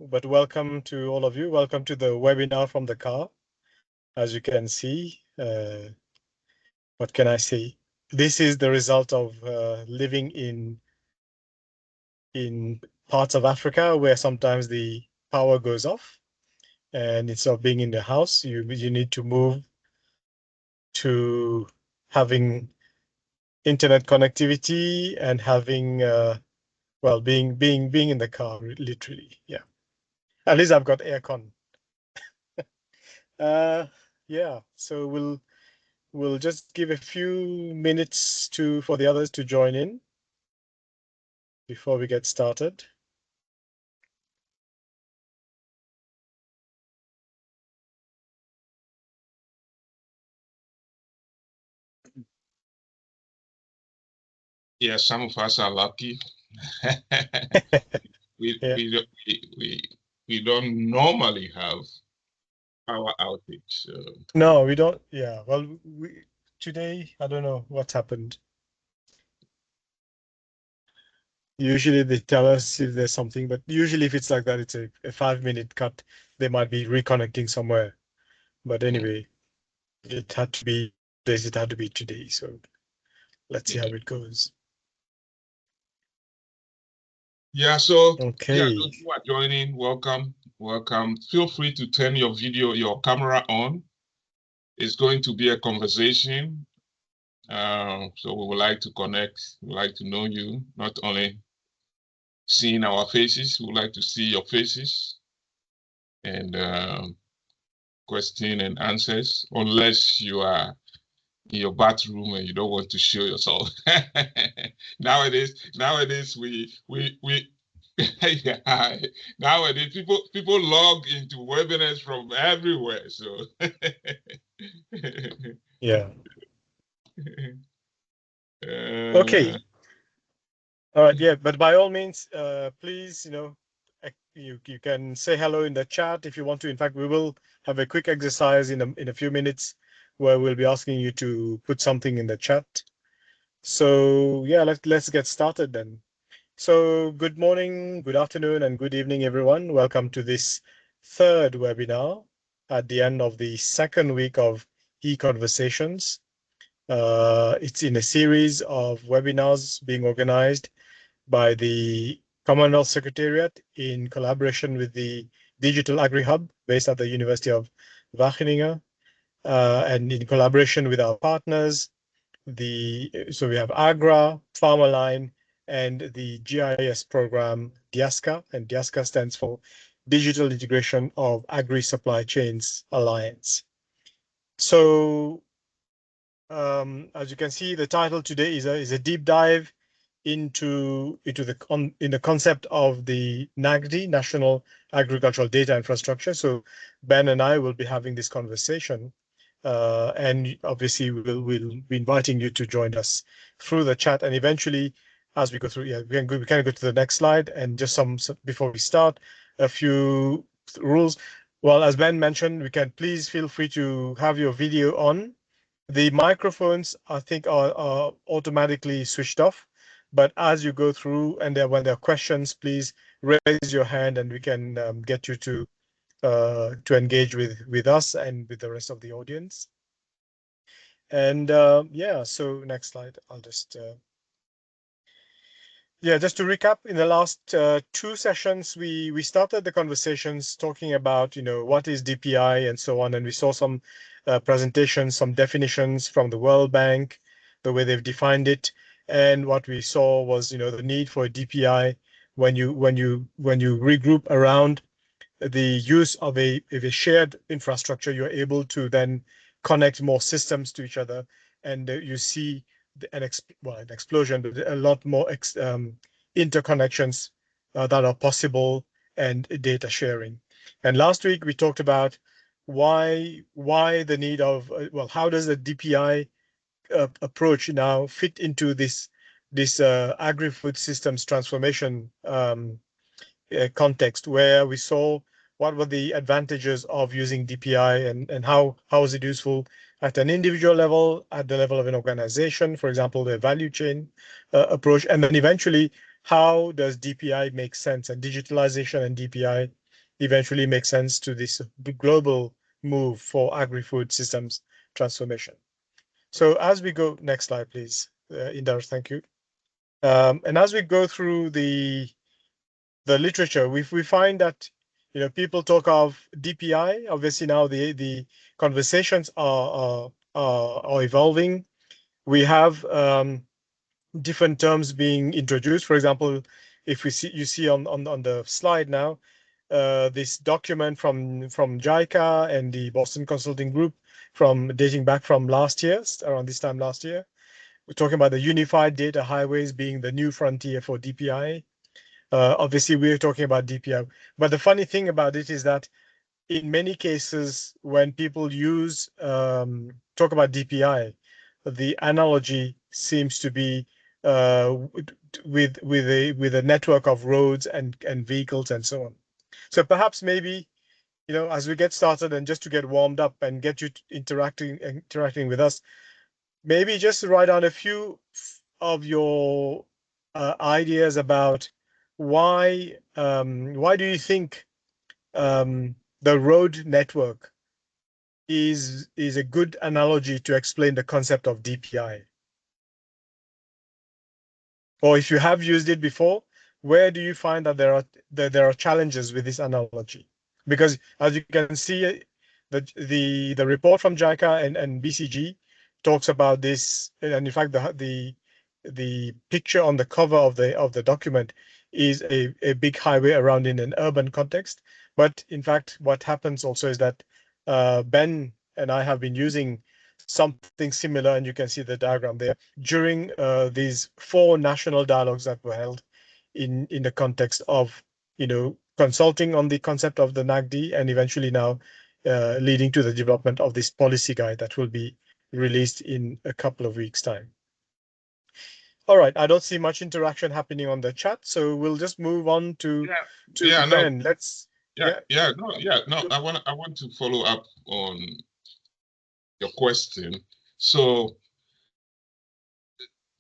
but welcome to all of you. Welcome to the webinar from the car. As you can see, what can I say? This is the result of living in parts of Africa where sometimes the power goes off, and instead of being in the house, you need to move to having internet connectivity and having well, being in the car, literally. Yeah. At least I've got aircon. Yeah. So we'll just give a few minutes for the others to join in before we get started. Yeah, some of us are lucky. Yeah. We don't normally have power outage. So. No, we don't. Yeah. Well, today, I don't know what's happened. Usually they tell us if there's something, but usually if it's like that, it's a 5-minute cut. They might be reconnecting somewhere. But anyway, it had to be today. So let's see how it goes. Yeah, so Okay. yeah, those who are joining, welcome. Feel free to turn your camera on. It's going to be a conversation. So we would like to connect, we would like to know you, not only seeing our faces, we would like to see your faces and question and answers, unless you are in your bathroom and you don't want to show yourself. nowadays we yeah, nowadays people log into webinars from everywhere. So Yeah. Okay. All right. Yeah. But by all means, please, you can say hello in the chat if you want to. In fact, we will have a quick exercise in a few minutes where we'll be asking you to put something in the chat. So yeah, let's get started then. So good morning, good afternoon, and good evening, everyone. Welcome to this third webinar at the end of the second week of e-conversations. It's in a series of webinars being organized by the Commonwealth Secretariat in collaboration with the Digital Agri-Hub based at the University of Wageningen, and in collaboration with our partners, so we have AGRA, Farmerline, and the GIS program DIASCA, and DIASCA stands for Digital Integration of Agri Supply Chains Alliance. So as you can see, the title today is a deep dive into the concept of the NAgDI, National Agricultural Data Infrastructure. So Ben and I will be having this conversation, and obviously we'll be inviting you to join us through the chat. And eventually, as we go through, yeah, we can go to the next slide, and just some before we start, a few rules. Well, as Ben mentioned, we can please feel free to have your video on. The microphones, I think, are automatically switched off, but as you go through and when there are questions, please raise your hand and we can get you to engage with us and with the rest of the audience. And yeah, so next slide. I'll just yeah, just to recap, in the last two sessions, we started the conversations talking about, what is DPI and so on, and we saw some presentations, some definitions from the World Bank, the way they've defined it, and what we saw was, the need for a DPI when you regroup around the use of a shared infrastructure, you're able to then connect more systems to each other, and you see an explosion, but a lot more interconnections that are possible and data sharing. And last week we talked about why the need of how does the DPI approach now fit into this agri-food systems transformation context, where we saw what were the advantages of using DPI and how is it useful at an individual level, at the level of an organization, for example, the value chain approach, and then eventually, how does DPI make sense, and digitalization and DPI eventually make sense to this global move for agri-food systems transformation. So as we go, next slide, please, Indar, thank you. And as we go through the literature, we find that people talk of DPI. Obviously, now the conversations are evolving. We have different terms being introduced. For example, if you see on the slide now, this document from JICA and the Boston Consulting Group dating back from last year, around this time last year. We're talking about the unified data highways being the new frontier for DPI. Obviously, we're talking about DPI. But the funny thing about it is that in many cases, when people talk about DPI, the analogy seems to be with a network of roads and vehicles and so on. So perhaps maybe as we get started and just to get warmed up and get you interacting with us, maybe just write down a few of your ideas about why do you think the road network is a good analogy to explain the concept of DPI? Or if you have used it before, where do you find that there are challenges with this analogy? Because as you can see, the report from JICA and BCG talks about this, and in fact the picture on the cover of the document is a big highway around in an urban context. But in fact, what happens also is that Ben and I have been using something similar, and you can see the diagram there, during these 4 national dialogues that were held in the context of consulting on the concept of the NAgDI, and eventually now leading to the development of this policy guide that will be released in a couple of weeks' time. All right, I don't see much interaction happening on the chat, so we'll just move on to Ben. No. I want to follow up on your question. So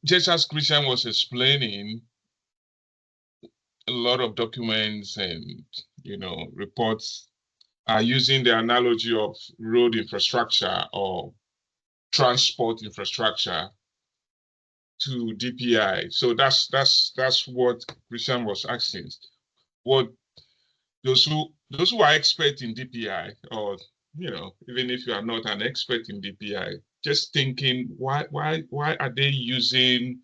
just as Christian was explaining, a lot of documents and reports are using the analogy of road infrastructure or transport infrastructure to DPI. So that's what Christian was asking. What those who are expert in DPI, or even if you are not an expert in DPI, just thinking why are they using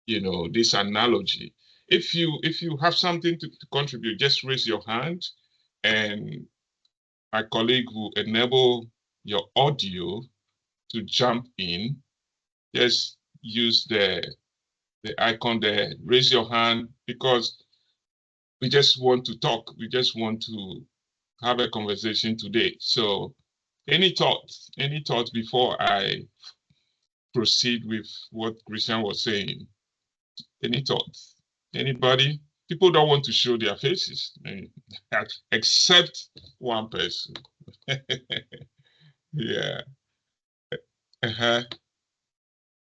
this analogy? If you have something to contribute, just raise your hand, and my colleague will enable your audio to jump in. Just use the icon there, raise your hand, because we just want to talk. We just want to have a conversation today. So any thoughts before I proceed with what Christian was saying? Any thoughts? Anybody? People don't want to show their faces, except one person. Yeah.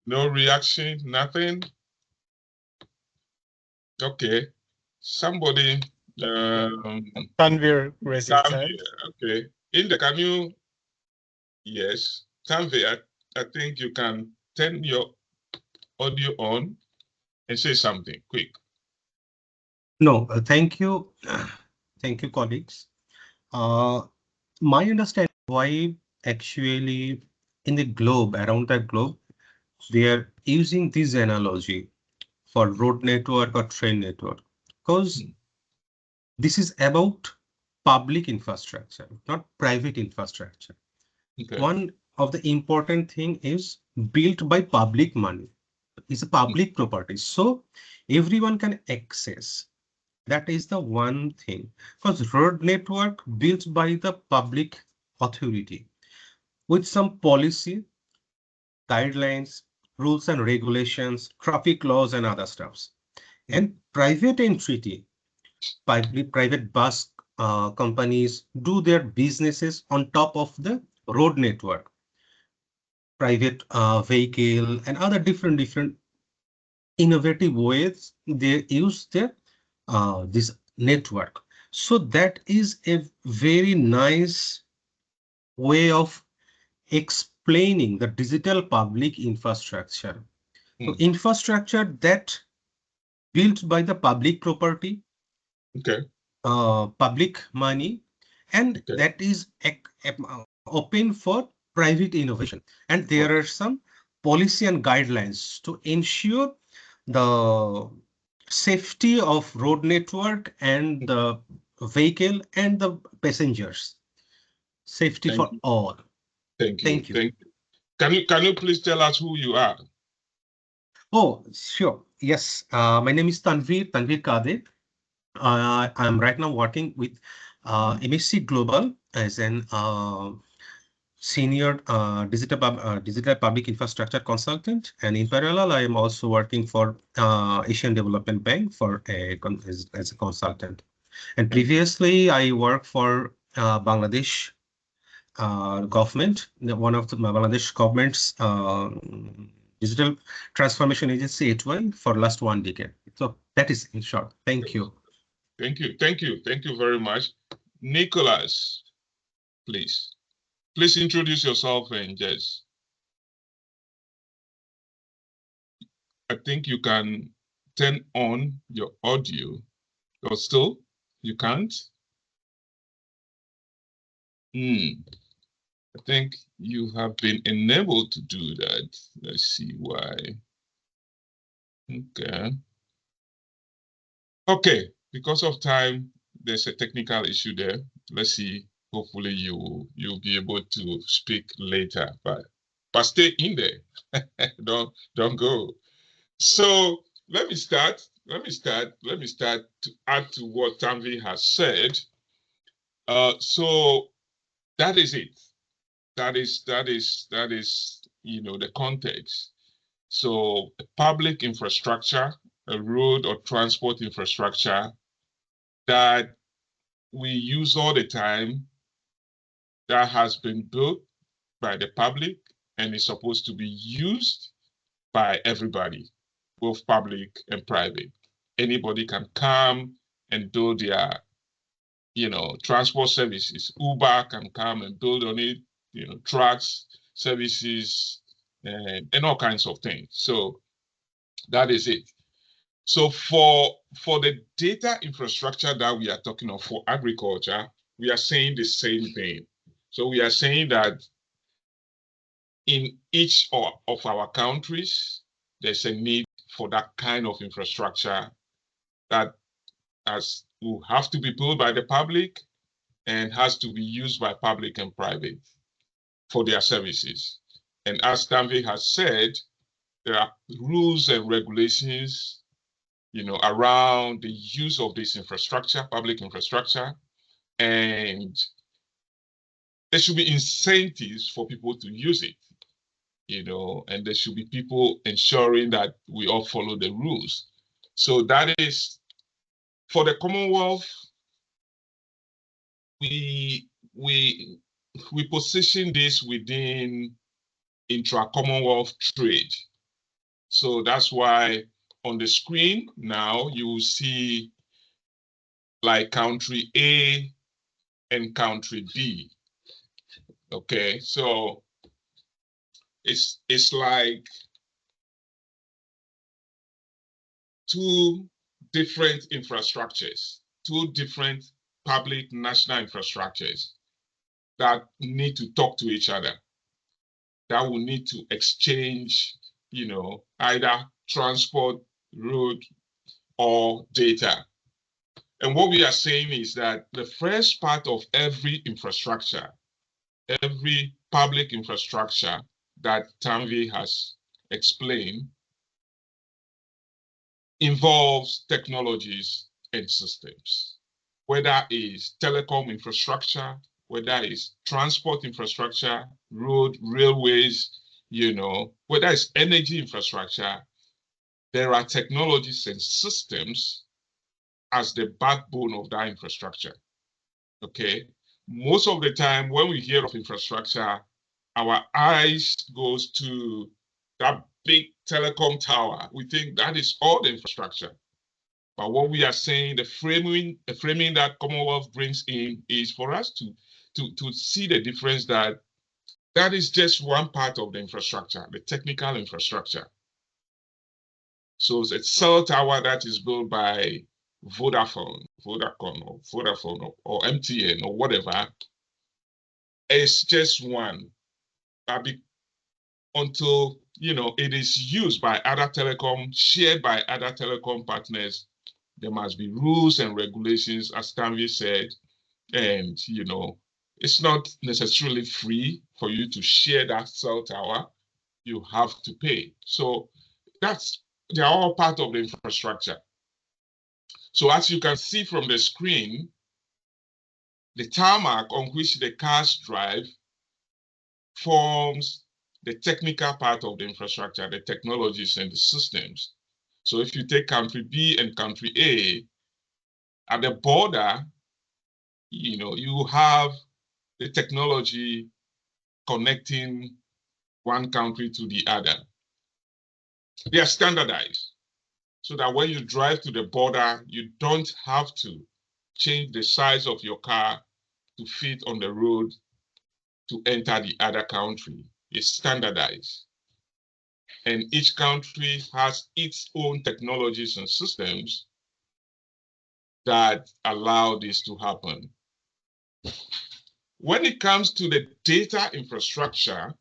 No reaction, nothing. Okay. Somebody. Tanvir raised his hand. Okay. Can you? Yes. Tanvir, I think you can turn your audio on and say something quick. No, thank you. Thank you, colleagues. My understanding why actually in the globe, around the globe, they are using this analogy for road network or train network, because this is about public infrastructure, not private infrastructure. Okay. One of the important thing is built by public money. It's a public property, so everyone can access. That is the one thing, because road network built by the public authority with some policy, guidelines, rules and regulations, traffic laws and other stuffs. And private entity, private bus companies do their businesses on top of the road network. Private vehicle and other different innovative ways they use their this network. So that is a very nice way of explaining the digital public infrastructure. So infrastructure that built by the public property, Okay. public money, and Okay. that is open for private innovation. And there are some policy and guidelines to ensure the safety of road network and the vehicle and the passengers. Safety Thank for you. all. Thank you. Thank you. Thank you. Can you please tell us who you are? Oh, sure. Yes. My name is Tanvir Kadir. I'm right now working with MSC Global as an senior digital public infrastructure consultant, and in parallel, I am also working for Asian Development Bank for as a consultant. And previously, I worked for Bangladesh government, one of the Bangladesh government's digital transformation agency, HY, for last 1 decade. So that is in short. Thank you. Thank you. Thank you. Thank you very much. Nicholas, please. Please introduce yourself and Jess. I think you can turn on your audio, or still you can't. I think you have been enabled to do that. Let's see why. Okay. Okay, because of time, there's a technical issue there. Let's see. Hopefully you'll be able to speak later, but stay in there. don't go. So let me start to add to what Tanvi has said. So that is it. That is the context. So public infrastructure, a road or transport infrastructure that we use all the time, that has been built by the public and is supposed to be used by everybody, both public and private. Anybody can come and do their transport services. Uber can come and build on it, trucks, services, and all kinds of things. So that is it. So for the data infrastructure that we are talking of for agriculture, we are saying the same thing. So we are saying that in each of our countries, there's a need for that kind of infrastructure that will have to be built by the public and has to be used by public and private for their services. And as Tanvi has said, there are rules and regulations, around the use of this infrastructure, public infrastructure, and there should be incentives for people to use it, and there should be people ensuring that we all follow the rules. So that is, for the Commonwealth, we position this within intra-Commonwealth trade. So that's why on the screen now you will see like country A and country B. Okay, so it's like two different infrastructures, two different public national infrastructures that need to talk to each other, that will need to exchange, either transport, road, or data. And what we are saying is that the first part of every infrastructure, every public infrastructure that Tanvi has explained, involves technologies and systems, whether it's telecom infrastructure, whether it's transport infrastructure, road, railways, whether it's energy infrastructure, there are technologies and systems as the backbone of that infrastructure. Okay. Most of the time when we hear of infrastructure, our eyes goes to that big telecom tower. We think that is all the infrastructure. But what we are saying, the framing that Commonwealth brings in is for us to see the difference that is just one part of the infrastructure, the technical infrastructure. So it's a cell tower that is built by Vodafone or MTN or whatever. It's just one. Until it is used by other telecom, shared by other telecom partners, there must be rules and regulations, as Stanley said, and it's not necessarily free for you to share that cell tower. You have to pay. So they are all part of the infrastructure. So as you can see from the screen, the tarmac on which the cars drive forms the technical part of the infrastructure, the technologies and the systems. So if you take country B and country A, at the border, you have the technology connecting one country to the other. They are standardized so that when you drive to the border, you don't have to change the size of your car to fit on the road to enter the other country. It's standardized. And each country has its own technologies and systems that allow this to happen. When it comes to the data infrastructure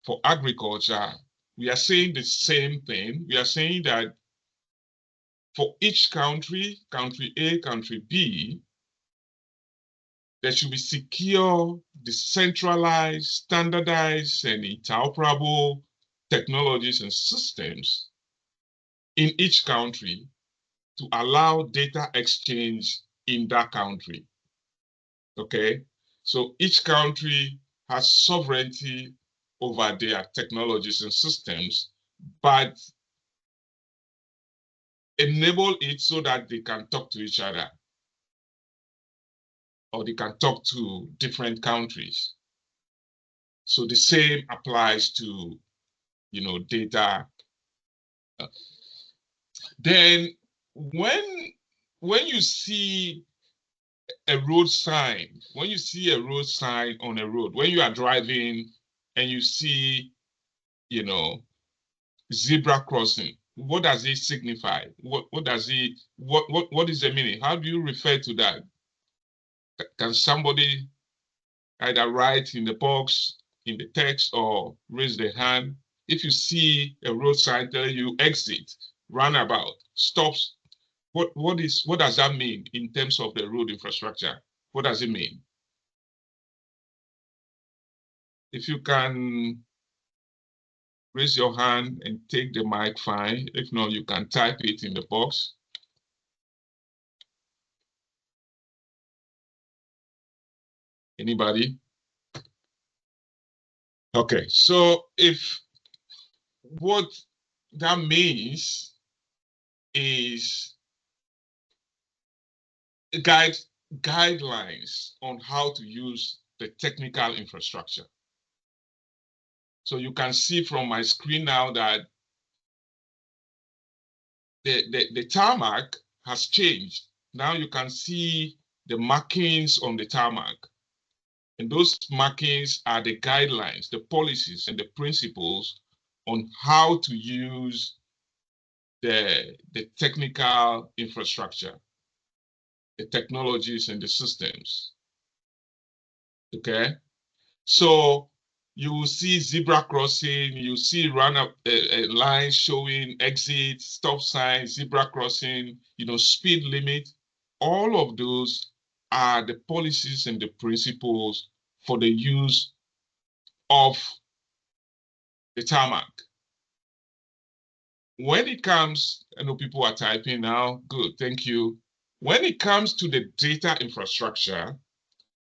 for agriculture, we are saying the same thing. We are saying that for each country, country A, country B, there should be secure, decentralized, standardized, and interoperable technologies and systems in each country to allow data exchange in that country. Okay, so each country has sovereignty over their technologies and systems, but enable it so that they can talk to each other, or they can talk to different countries. So the same applies to, data. Then when you see a road sign, on a road, when you are driving and you see, zebra crossing, what does it signify? What is the meaning? How do you refer to that? Can somebody either write in the box, in the text, or raise their hand? If you see a road sign telling you exit, roundabout, stops, what does that mean in terms of the road infrastructure? What does it mean? If you can raise your hand and take the mic, fine. If not, you can type it in the box. Anybody? Okay, so what that means is guidelines on how to use the technical infrastructure. So you can see from my screen now that the tarmac has changed. Now you can see the markings on the tarmac. And those markings are the guidelines, the policies, and the principles on how to use the technical infrastructure, the technologies and the systems. Okay, so you will see zebra crossing, you see lines showing exit, stop sign, zebra crossing, speed limit. All of those are the policies and the principles for the use of the tarmac. When it comes, I know people are typing now, good, thank you. When it comes to the data infrastructure,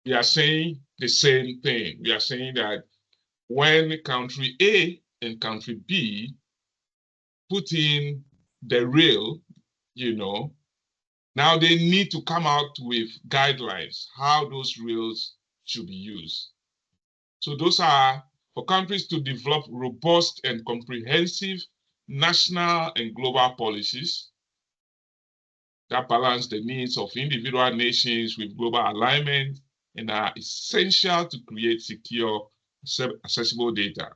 we are saying the same thing. We are saying that when country A and country B put in the rail, now they need to come out with guidelines, how those rails should be used. So those are for countries to develop robust and comprehensive national and global policies that balance the needs of individual nations with global alignment and are essential to create secure, accessible data.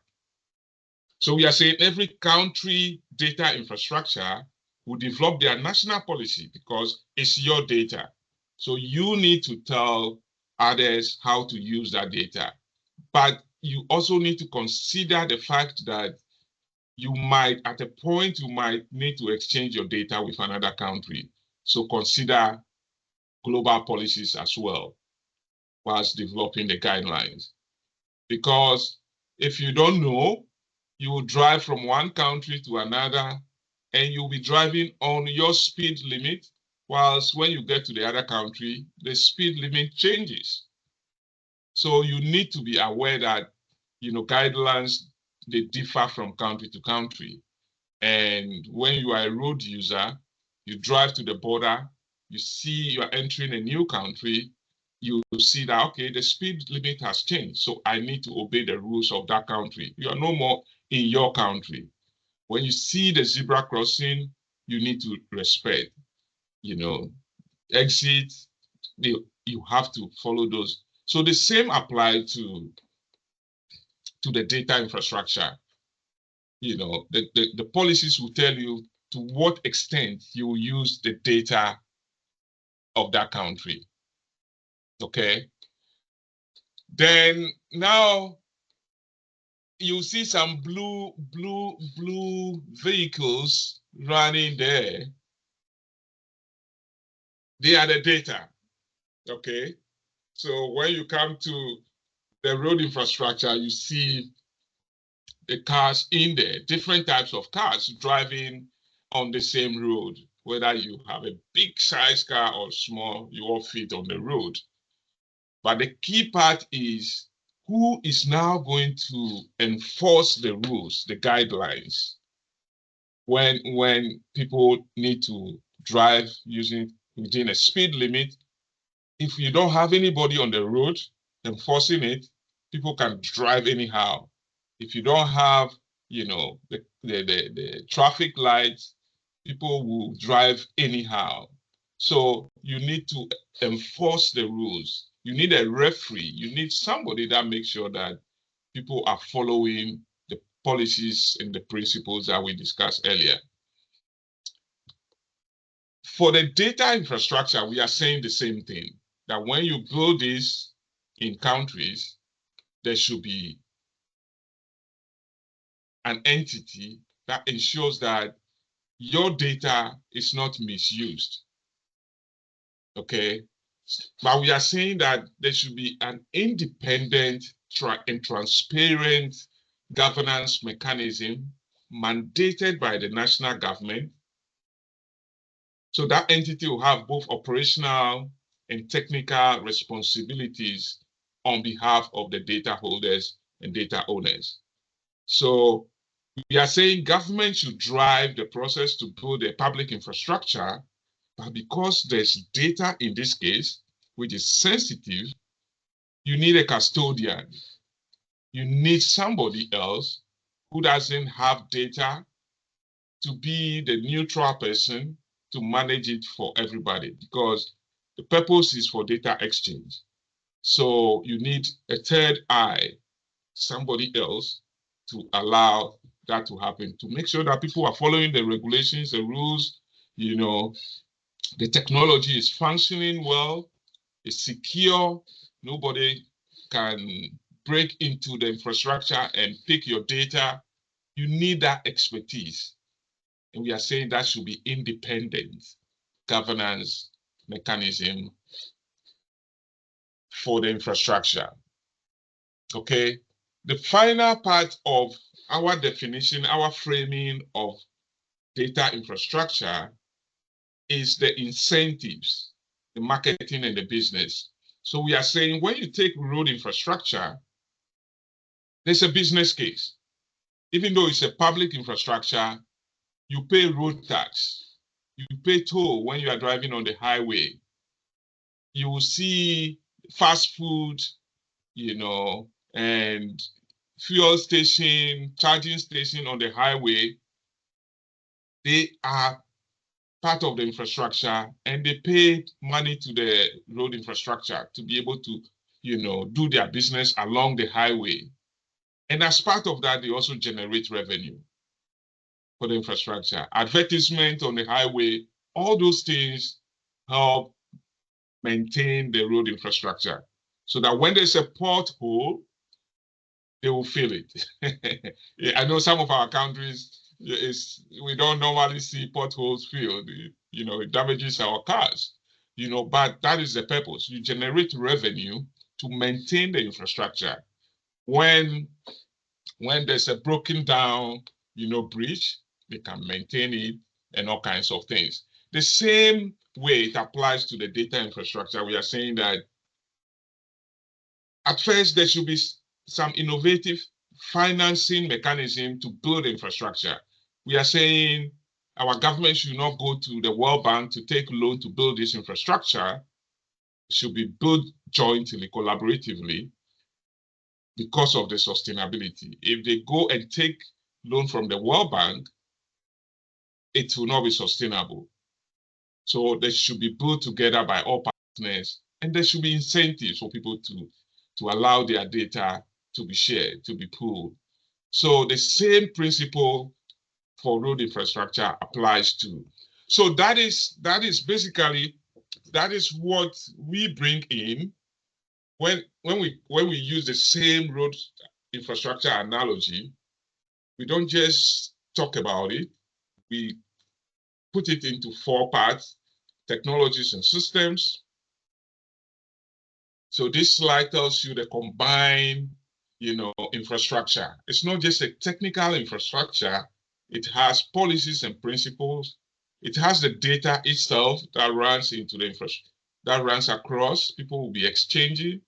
So we are saying every country data infrastructure will develop their national policy because it's your data. So you need to tell others how to use that data. But you also need to consider the fact that you might, at a point, you might need to exchange your data with another country. So consider global policies as well whilst developing the guidelines. Because if you don't know, you will drive from one country to another and you'll be driving on your speed limit, whilst when you get to the other country, the speed limit changes. So you need to be aware that, guidelines, they differ from country to country. And when you are a road user, you drive to the border, you see you are entering a new country, you see that, okay, the speed limit has changed. So I need to obey the rules of that country. You are no more in your country. When you see the zebra crossing, you need to respect, exit, you have to follow those. So the same applies to the data infrastructure. The policies will tell you to what extent you will use the data of that country. Okay. Then now you see some blue vehicles running there. They are the data. Okay. So when you come to the road infrastructure, you see the cars in there, different types of cars driving on the same road. Whether you have a big size car or small, you all fit on the road. But the key part is who is now going to enforce the rules, the guidelines, when people need to drive within a speed limit. If you don't have anybody on the road enforcing it, people can drive anyhow. If you don't have, the traffic lights, people will drive anyhow. So you need to enforce the rules. You need a referee. You need somebody that makes sure that people are following the policies and the principles that we discussed earlier. For the data infrastructure, we are saying the same thing, that when you build this in countries, there should be an entity that ensures that your data is not misused. Okay. But we are saying that there should be an independent and transparent governance mechanism mandated by the national government. So that entity will have both operational and technical responsibilities on behalf of the data holders and data owners. So we are saying government should drive the process to build a public infrastructure, but because there's data in this case, which is sensitive, you need a custodian. You need somebody else who doesn't have data to be the neutral person to manage it for everybody, because the purpose is for data exchange. So you need a third eye, somebody else, to allow that to happen, to make sure that people are following the regulations, the rules, the technology is functioning well, it's secure, nobody can break into the infrastructure and pick your data. You need that expertise. And we are saying that should be independent governance mechanism for the infrastructure. Okay. The final part of our definition, our framing of data infrastructure is the incentives, the marketing and the business. So we are saying when you take road infrastructure, there's a business case. Even though it's a public infrastructure, you pay road tax, you pay toll when you are driving on the highway. You will see fast food, and fuel station, charging station on the highway. They are part of the infrastructure, and they pay money to the road infrastructure to be able to, do their business along the highway. And as part of that, they also generate revenue for the infrastructure. Advertisement on the highway, all those things help maintain the road infrastructure so that when there's a pothole, they will fill it. I know some of our countries, we don't normally see potholes filled. It damages our cars. But that is the purpose. You generate revenue to maintain the infrastructure. When there's a broken down, bridge, they can maintain it and all kinds of things. The same way it applies to the data infrastructure. We are saying that at first there should be some innovative financing mechanism to build infrastructure. We are saying our government should not go to the World Bank to take loan to build this infrastructure. It should be built jointly, collaboratively, because of the sustainability. If they go and take loan from the World Bank, it will not be sustainable. So they should be built together by all partners, and there should be incentives for people to allow their data to be shared, to be pooled. So the same principle for road infrastructure applies to. So that is basically, that is what we bring in when we use the same road infrastructure analogy. We don't just talk about it, we put it into 4 parts: technologies and systems. So this slide tells you the combined, infrastructure. It's not just a technical infrastructure, it has policies and principles. It has the data itself that runs into the infrastructure, that runs across, people will be exchanging,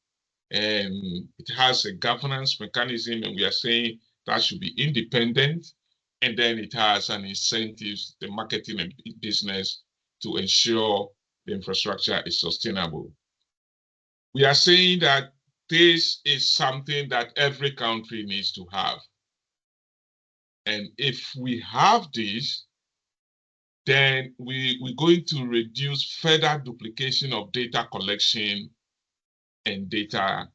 and it has a governance mechanism, and we are saying that should be independent. And then it has an incentives, the marketing and business, to ensure the infrastructure is sustainable. We are saying that this is something that every country needs to have. And if we have this, then we're going to reduce further duplication of data collection and data,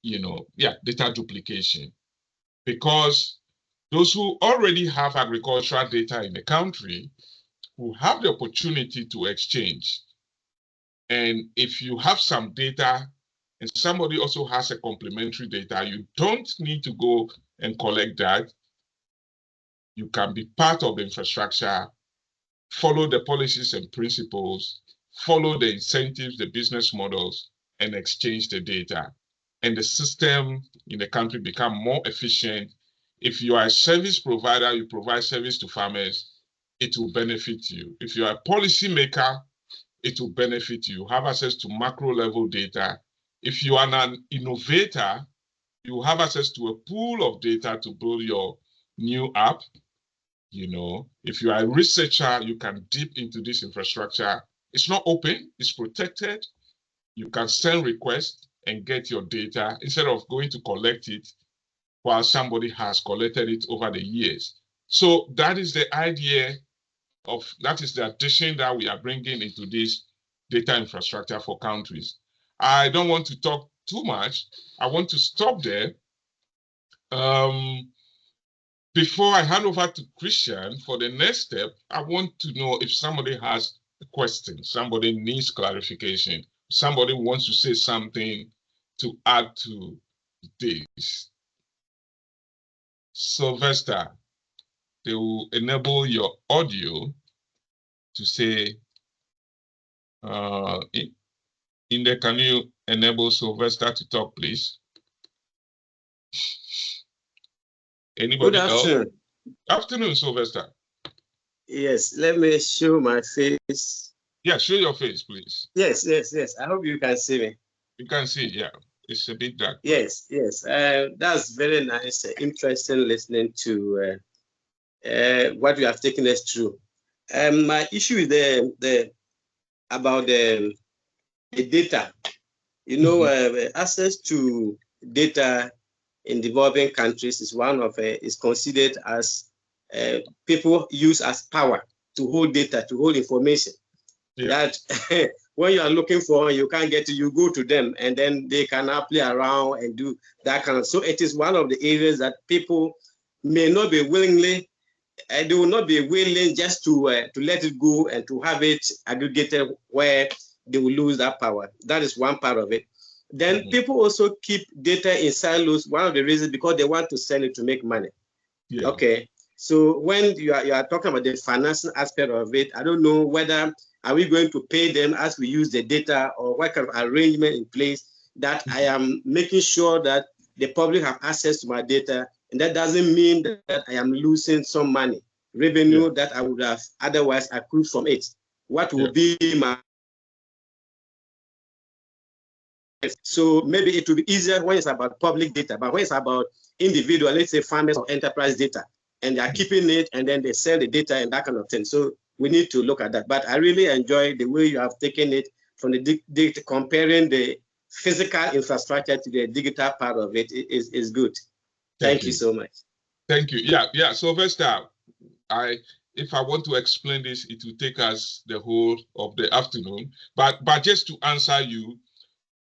data duplication. Because those who already have agricultural data in the country will have the opportunity to exchange. And if you have some data and somebody also has a complementary data, you don't need to go and collect that. You can be part of the infrastructure, follow the policies and principles, follow the incentives, the business models, and exchange the data. And the system in the country become more efficient. If you are a service provider, you provide service to farmers, it will benefit you. If you are a policymaker, it will benefit you. Have access to macro level data. If you are an innovator, you have access to a pool of data to build your new app. If you are a researcher, you can dip into this infrastructure. It's not open, it's protected. You can send requests and get your data instead of going to collect it while somebody has collected it over the years. So that is the idea that is the addition that we are bringing into this data infrastructure for countries. I don't want to talk too much. I want to stop there. Before I hand over to Christian for the next step, I want to know if somebody has a question, somebody needs clarification, somebody wants to say something to add to this. Sylvester, they will enable your audio to say, Inde, can you enable Sylvester to talk, please? Anybody else? Good afternoon. Afternoon, Sylvester. Yes, let me show my face. Yeah, show your face, please. Yes. I hope you can see me. You can see, yeah. It's a bit dark. Yes. That's very nice, interesting listening to what you have taken us through. My issue is about the data. Access to data in developing countries is is considered as people use as power. to hold data, to hold information. That when you are looking for, you can't get it, you go to them, and then they can now play around and do that kind of. So it is one of the areas that people may not be willingly, they will not be willing just to let it go and to have it aggregated where they will lose that power. That is one part of it. Then people also keep data in silos. One of the reasons because they want to sell it to make money. Okay. So when you are talking about the financial aspect of it, I don't know whether are we going to pay them as we use the data, or what kind of arrangement in place that I am making sure that the public have access to my data, and that doesn't mean that I am losing some money, revenue that I would have otherwise accrued from it. What will be my... So maybe it will be easier when it's about public data, but when it's about individual, let's say farmers or enterprise data, and they are keeping it and then they sell the data and that kind of thing. So we need to look at that. But I really enjoy the way you have taken it from the data, comparing the physical infrastructure to the digital part of it is good. Thank you so much. Thank you. Yeah. So first up, if I want to explain this, it will take us the whole of the afternoon. But just to answer you,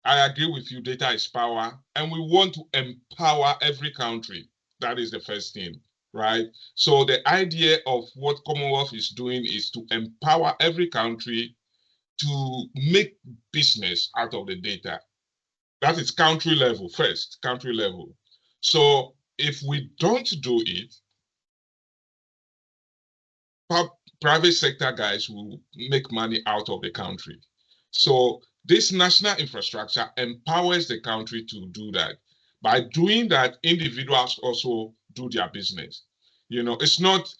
I agree with you, data is power, and we want to empower every country. That is the first thing, right? So the idea of what Commonwealth is doing is to empower every country to make business out of the data. That is country level first, country level. So if we don't do it, private sector guys will make money out of the country. So this national infrastructure empowers the country to do that. By doing that, individuals also do their business. It's not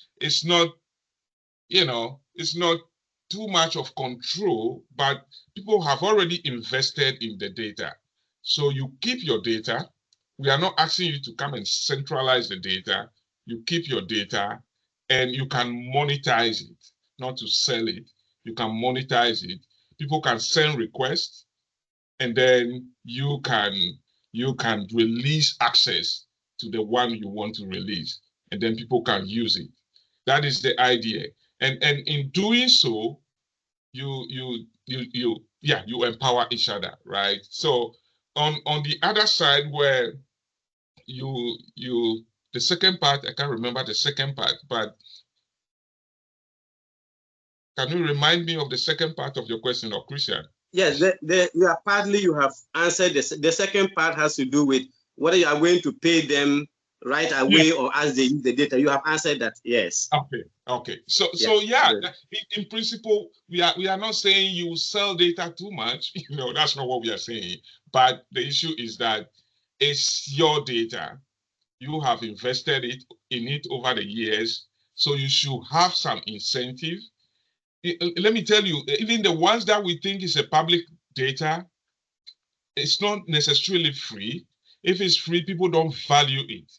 too much of control, but people have already invested in the data. So you keep your data. We are not asking you to come and centralize the data. You keep your data and you can monetize it, not to sell it. You can monetize it. People can send requests, and then you can release access to the one you want to release, and then people can use it. That is the idea. And in doing so, you empower each other, right? So on the other side, where the second part, I can't remember the second part, but can you remind me of the second part of your question, or Christian? Yes, partly you have answered this. The second part has to do with whether you are going to pay them right away or as they use the data. You have answered that, yes. Okay. So in principle, we are not saying you sell data too much. That's not what we are saying. But the issue is that it's your data. You have invested in it over the years, so you should have some incentive. Let me tell you, even the ones that we think is a public data, it's not necessarily free. If it's free, people don't value it.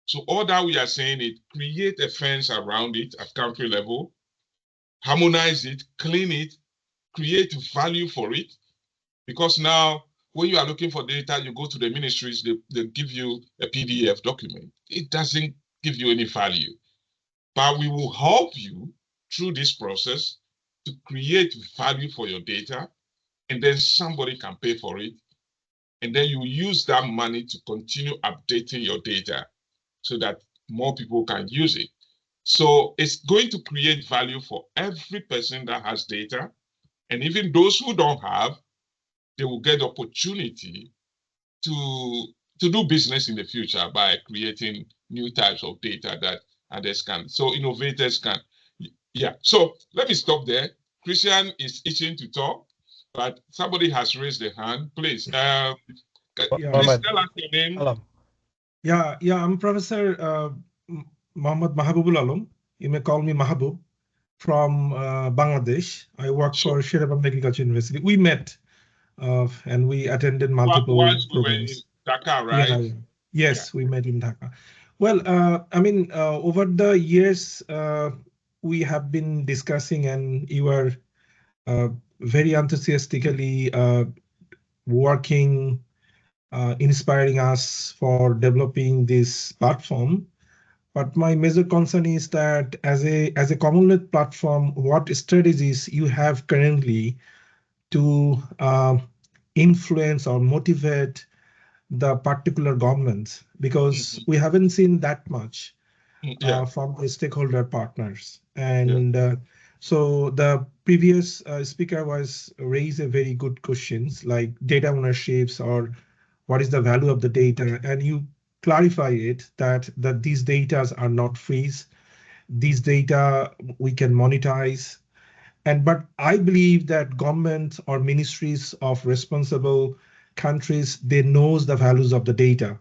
So all that we are saying is create a fence around it at country level, harmonize it, clean it, create value for it. Because now when you are looking for data, you go to the ministries, they give you a PDF document. It doesn't give you any value. But we will help you through this process to create value for your data, and then somebody can pay for it. And then you use that money to continue updating your data so that more people can use it. So it's going to create value for every person that has data. And even those who don't have, they will get the opportunity to do business in the future by creating new types of data that others can. So innovators can. Yeah. So let me stop there. Christian is itching to talk, but somebody has raised their hand. Please, please tell us your name. Yeah, I'm Professor Mohammad Mahabubul Alam. You may call me Mahabub, from Bangladesh. I work for Sherabam Agriculture University. We met and we attended multiple programs. We were in Dhaka, right? Yes, we met in Dhaka. Well, over the years, we have been discussing, and you are very enthusiastically working, inspiring us for developing this platform. But my major concern is that as a Commonwealth platform, what strategies you have currently to influence or motivate the particular governments, because we haven't seen that much from the stakeholder partners. And so the previous speaker was raised a very good questions like data ownerships or what is the value of the data, and you clarify it that these data are not free. These data we can monetize. But I believe that government or ministries of responsible countries, they knows the values of the data.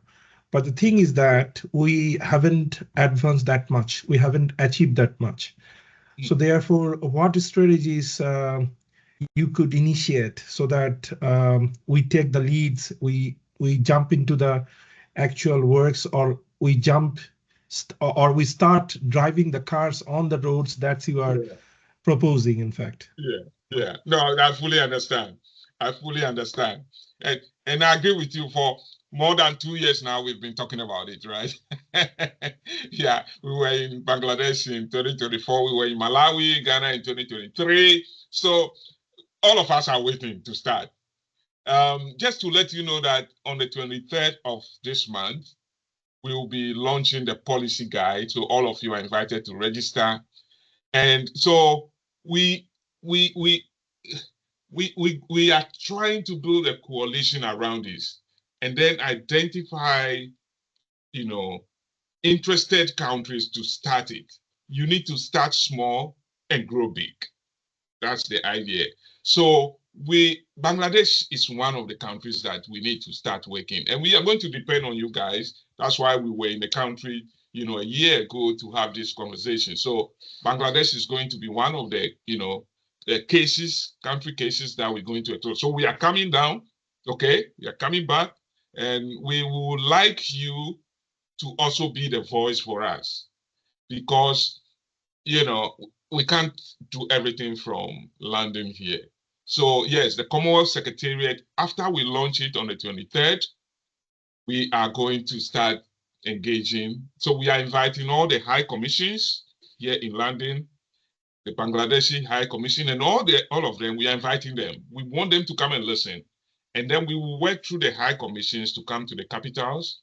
But the thing is that we haven't advanced that much. We haven't achieved that much. So therefore, what strategies you could initiate so that we take the leads, we jump into the actual works, or we we start driving the cars on the roads that you are proposing, in fact. Yeah. No, I fully understand. I fully understand. And I agree with you. For more than 2 years now, we've been talking about it, right? Yeah, we were in Bangladesh in 2024. We were in Malawi, Ghana in 2023. So all of us are waiting to start. Just to let you know that on the 23rd of this month, we will be launching the policy guide. So all of you are invited to register. And so we are trying to build a coalition around this, and then identify, interested countries to start it. You need to start small and grow big. That's the idea. So Bangladesh is one of the countries that we need to start working, and we are going to depend on you guys. That's why we were in the country, a year ago to have this conversation. So Bangladesh is going to be one of the, the country cases that we're going to explore. So we are coming down, okay? We are coming back, and we would like you to also be the voice for us, because, we can't do everything from London here. So yes, the Commonwealth Secretariat, after we launch it on the 23rd, we are going to start engaging. So we are inviting all the high commissions here in London, the Bangladeshi High Commission, and all of them, we are inviting them. We want them to come and listen. And then we will work through the high commissions to come to the capitals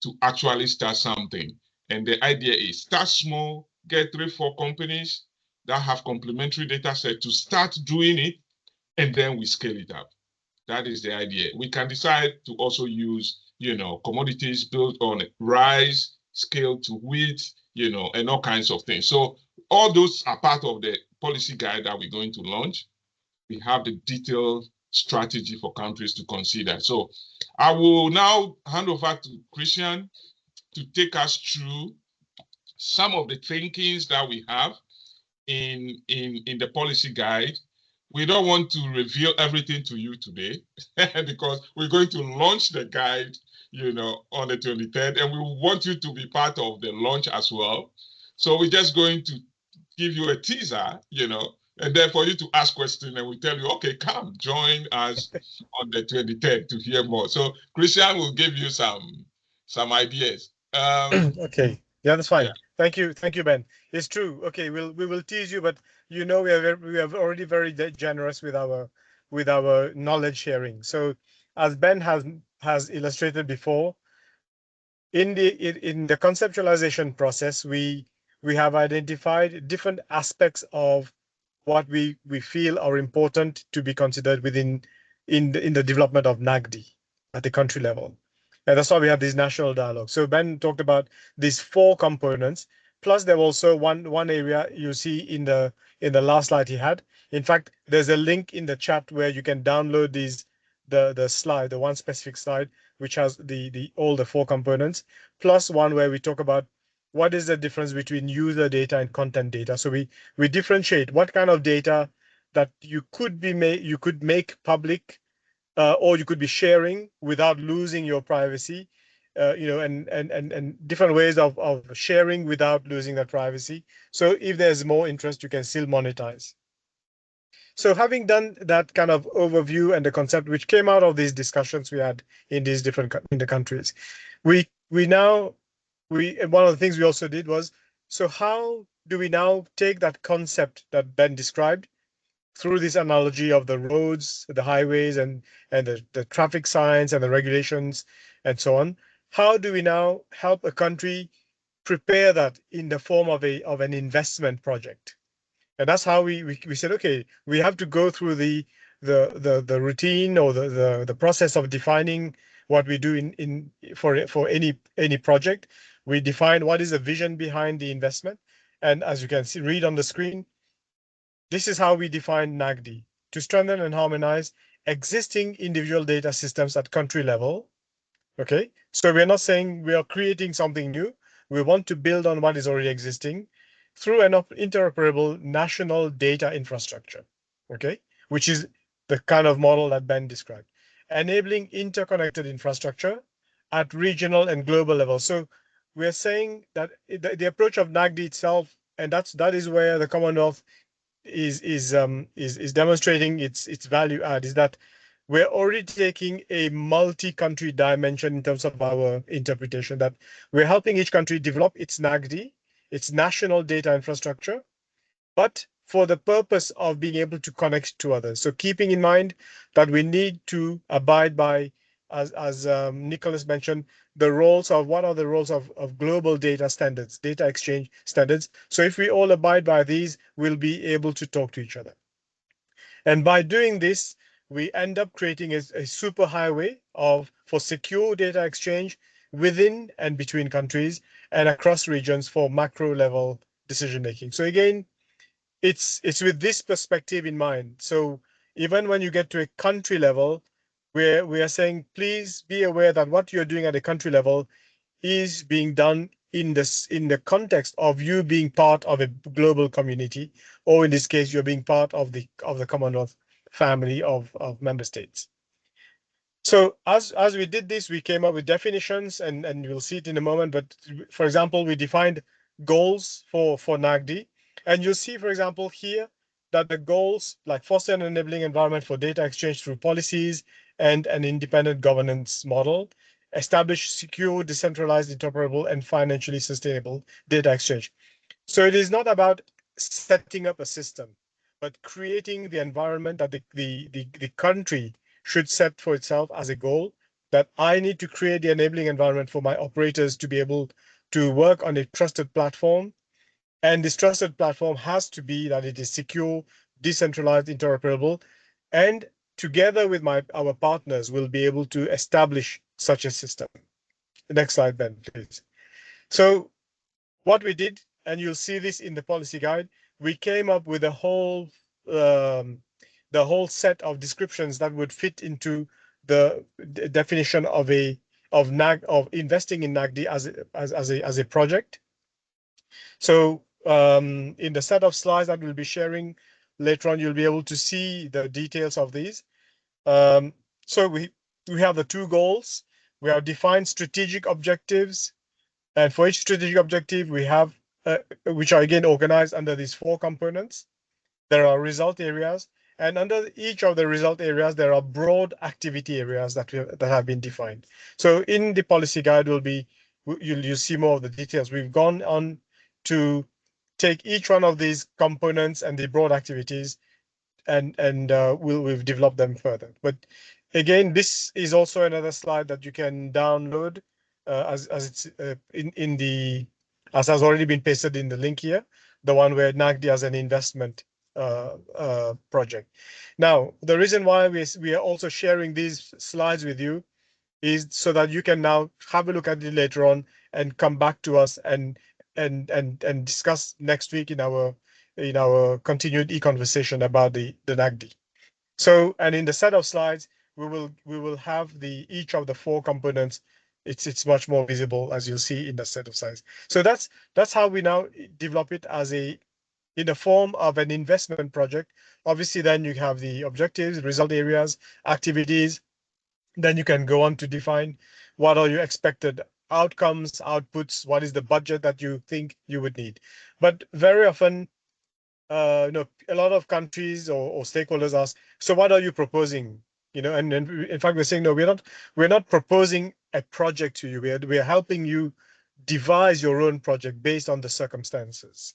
to actually start something. And the idea is start small, get 3-4 companies that have complementary data set to start doing it, and then we scale it up. That is the idea. We can decide to also use, commodities built on rice, scale to wheat, and all kinds of things. So all those are part of the policy guide that we're going to launch. We have the detailed strategy for countries to consider. So I will now hand over to Christian to take us through some of the thinkings that we have in the policy guide. We don't want to reveal everything to you today because we're going to launch the guide, on the 23rd, and we want you to be part of the launch as well. So we're just going to give you a teaser, and then for you to ask questions, and we tell you, okay, come join us on the 23rd to hear more. So Christian will give you some ideas. Okay, yeah, that's fine. Yeah. Thank you, Ben. It's true. Okay, we will tease you, but we are already very generous with our knowledge sharing. So as Ben has illustrated before, in the conceptualization process, we have identified different aspects of what we feel are important to be considered in the development of NAgDI at the country level. And that's why we have this national dialogue. So Ben talked about these 4 components, plus there was also one area you see in the last slide he had. In fact, there's a link in the chat where you can download the slide, the one specific slide, which has all the 4 components, plus one where we talk about what is the difference between user data and content data. So we differentiate what kind of data that you could make public, or you could be sharing without losing your privacy, and different ways of sharing without losing that privacy. So if there's more interest, you can still monetize. So having done that kind of overview and the concept which came out of these discussions we had in these different countries, we one of the things we also did was, so how do we now take that concept that Ben described through this analogy of the roads, the highways, and the traffic signs and the regulations and so on? How do we now help a country prepare that in the form of an investment project? And that's how we said, okay, we have to go through the routine or the process of defining what we do for any project. We define what is the vision behind the investment, and as you can see, read on the screen, this is how we define NAgDI: to strengthen and harmonize existing individual data systems at country level. Okay, so we're not saying we are creating something new. We want to build on what is already existing through an interoperable national data infrastructure, okay, which is the kind of model that Ben described, enabling interconnected infrastructure at regional and global level. So we're saying that the approach of NAgDI itself, and that is where the Commonwealth is demonstrating its value add, is that we're already taking a multi-country dimension in terms of our interpretation, that we're helping each country develop its NAgDI, its national data infrastructure, but for the purpose of being able to connect to others. So keeping in mind that we need to abide by, as Nicholas mentioned, what are the roles of global data standards, data exchange standards. So if we all abide by these, we'll be able to talk to each other. And by doing this, we end up creating a super highway for secure data exchange within and between countries and across regions for macro level decision making. So again, it's with this perspective in mind. So even when you get to a country level, we are saying, please be aware that what you're doing at a country level is being done in the context of you being part of a global community, or in this case, you're being part of the Commonwealth family of member states. So as we did this, we came up with definitions, and you'll see it in a moment. But for example, we defined goals for NAgDI, and you'll see, for example, here that the goals like foster an enabling environment for data exchange through policies and an independent governance model, establish secure, decentralized, interoperable, and financially sustainable data exchange. So it is not about setting up a system, but creating the environment that the country should set for itself as a goal, that I need to create the enabling environment for my operators to be able to work on a trusted platform. And this trusted platform has to be that it is secure, decentralized, interoperable, and together with our partners, we'll be able to establish such a system. The next slide, Ben, please. So what we did, and you'll see this in the policy guide, we came up with the whole set of descriptions that would fit into the definition of investing in NAgDI as a project. So in the set of slides that we'll be sharing later on, you'll be able to see the details of these. So we have the two goals. We have defined strategic objectives, and for each strategic objective, we have which are again organized under these four components. There are result areas, and under each of the result areas, there are broad activity areas that have been defined. So in the policy guide, you'll see more of the details. We've gone on to take each one of these components and the broad activities, and we've developed them further. But again, this is also another slide that you can download as it's as has already been pasted in the link here, the one where NAgDI as an investment project. Now, the reason why we are also sharing these slides with you is so that you can now have a look at it later on and come back to us and discuss next week in our continued e-conversation about the NAgDI. So, and in the set of slides, we will have each of the four components. It's much more visible, as you'll see in the set of slides. So that's how we now develop it in the form of an investment project. Obviously, then you have the objectives, result areas, activities. Then you can go on to define what are your expected outcomes, outputs, what is the budget that you think you would need. But very often, a lot of countries or stakeholders ask, so what are you proposing? And in fact, we're saying, no, we're not proposing a project to you. We are helping you devise your own project based on the circumstances.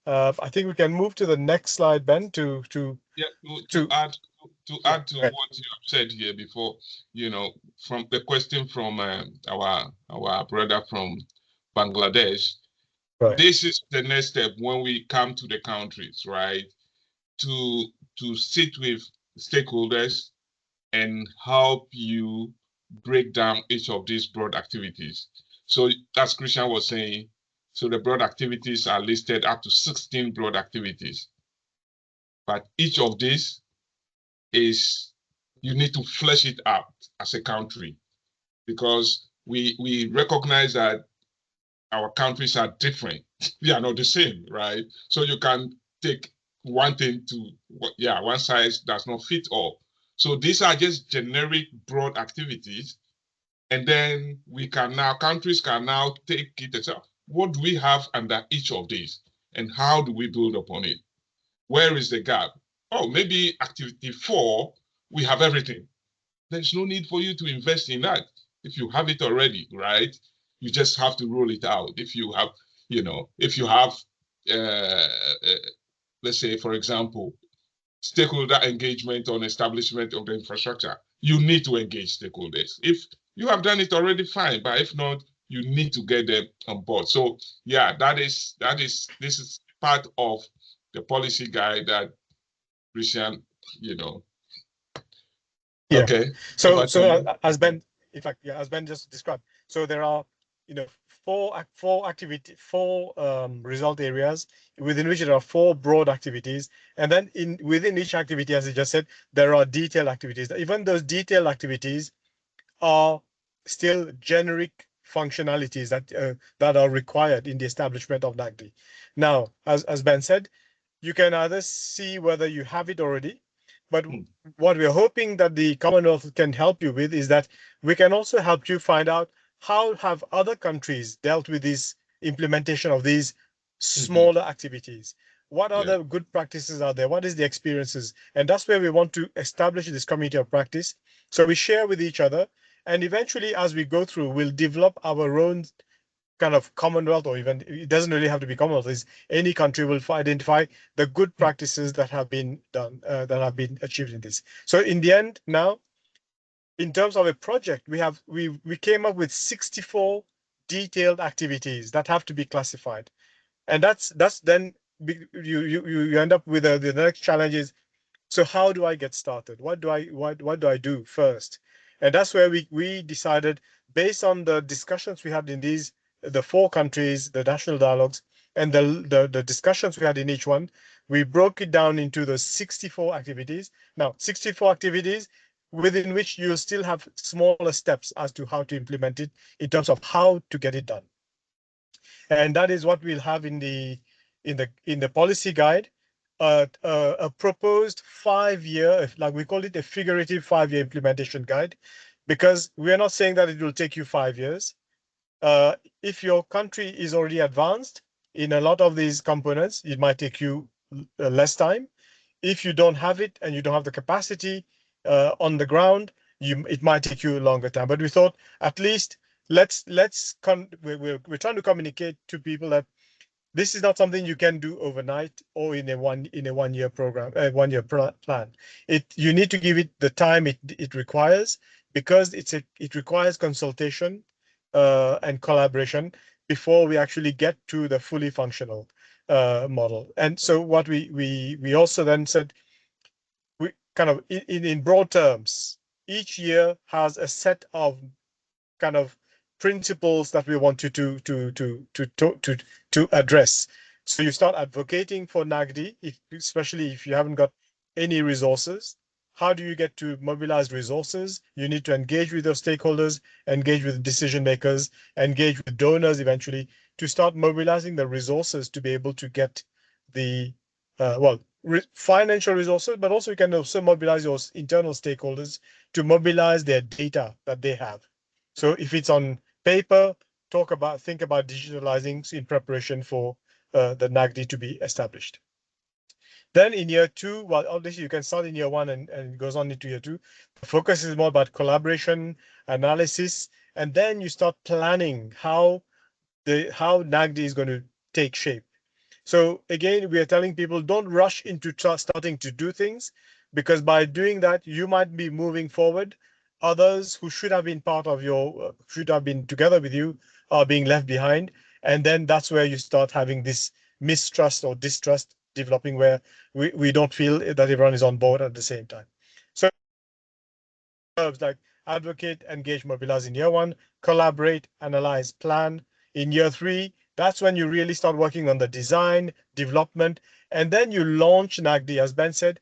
I think we can move to the next slide, Ben, to add to what you have said here before, from the question from our brother from Bangladesh. Right. This is the next step when we come to the countries, right? To sit with stakeholders and help you break down each of these broad activities. So as Christian was saying, so the broad activities are listed up to 16 broad activities. But each of these is, you need to flesh it out as a country, because we recognize that our countries are different. We are not the same, right? So you can take one thing to, one size does not fit all. So these are just generic broad activities. And then countries can now take it and say, what do we have under each of these? And how do we build upon it? Where is the gap? Oh, maybe activity 4, we have everything. There's no need for you to invest in that. If you have it already, right? You just have to roll it out. If you have, let's say, for example, stakeholder engagement on establishment of the infrastructure, you need to engage stakeholders. If you have done it already, fine. But if not, you need to get them on board. So yeah, this is part of the policy guide that Christian, Yeah. Okay. So as Ben, in fact, as Ben just described, so there are, four result areas within which there are 4 broad activities, and then within each activity, as I just said, there are detailed activities. Even those detailed activities are still generic functionalities that are required in the establishment of NAgDI. Now, as Ben said, you can either see whether you have it already, but what we're hoping that the Commonwealth can help you with is that we can also help you find out how have other countries dealt with this implementation of these smaller activities. What other good practices are there? What is the experiences? And that's where we want to establish this community of practice. So we share with each other, and eventually, as we go through, we'll develop our own kind of Commonwealth, or even it doesn't really have to be Commonwealth. Is any country will identify the good practices that have been done, that have been achieved in this. So in the end, now, in terms of a project, we came up with 64 detailed activities that have to be classified, and that's then you end up with the next challenge is, so how do I get started? What do I do first? And that's where we decided, based on the discussions we had in the 4 countries, the national dialogues, and the discussions we had in each one, we broke it down into the 64 activities. Now, 64 activities within which you'll still have smaller steps as to how to implement it in terms of how to get it done. And that is what we'll have in the policy guide. A proposed 5-year, like we call it, a figurative 5-year implementation guide, because we're not saying that it will take you 5 years. If your country is already advanced in a lot of these components, it might take you less time. If you don't have it and you don't have the capacity on the ground, it might take you a longer time. But we thought, at least we're trying to communicate to people that this is not something you can do overnight or in a 1-year program, 1-year plan. You need to give it the time it requires, because it requires consultation and collaboration before we actually get to the fully functional model. And so what we also then said, we kind of in broad terms, each year has a set of kind of principles that we want you to address. So you start advocating for NAgDI, especially if you haven't got any resources. How do you get to mobilize resources? You need to engage with your stakeholders, engage with decision makers, engage with donors eventually, to start mobilizing the resources to be able to get the financial resources, but also you can also mobilize your internal stakeholders to mobilize their data that they have. So if it's on paper, think about digitalizing in preparation for the NAgDI to be established. Then in year 2, well, obviously you can start in year 1 and it goes on into year 2. The focus is more about collaboration, analysis, and then you start planning how how NAgDI is going to take shape. So again, we are telling people don't rush into starting to do things, because by doing that, you might be moving forward. Others who should have been part of your, should have been together with you, are being left behind. And then that's where you start having this mistrust or distrust developing, where we don't feel that everyone is on board at the same time. So like advocate, engage, mobilize in year 1, collaborate, analyze, plan. In year 3, that's when you really start working on the design, development, and then you launch NAgDI. As Ben said,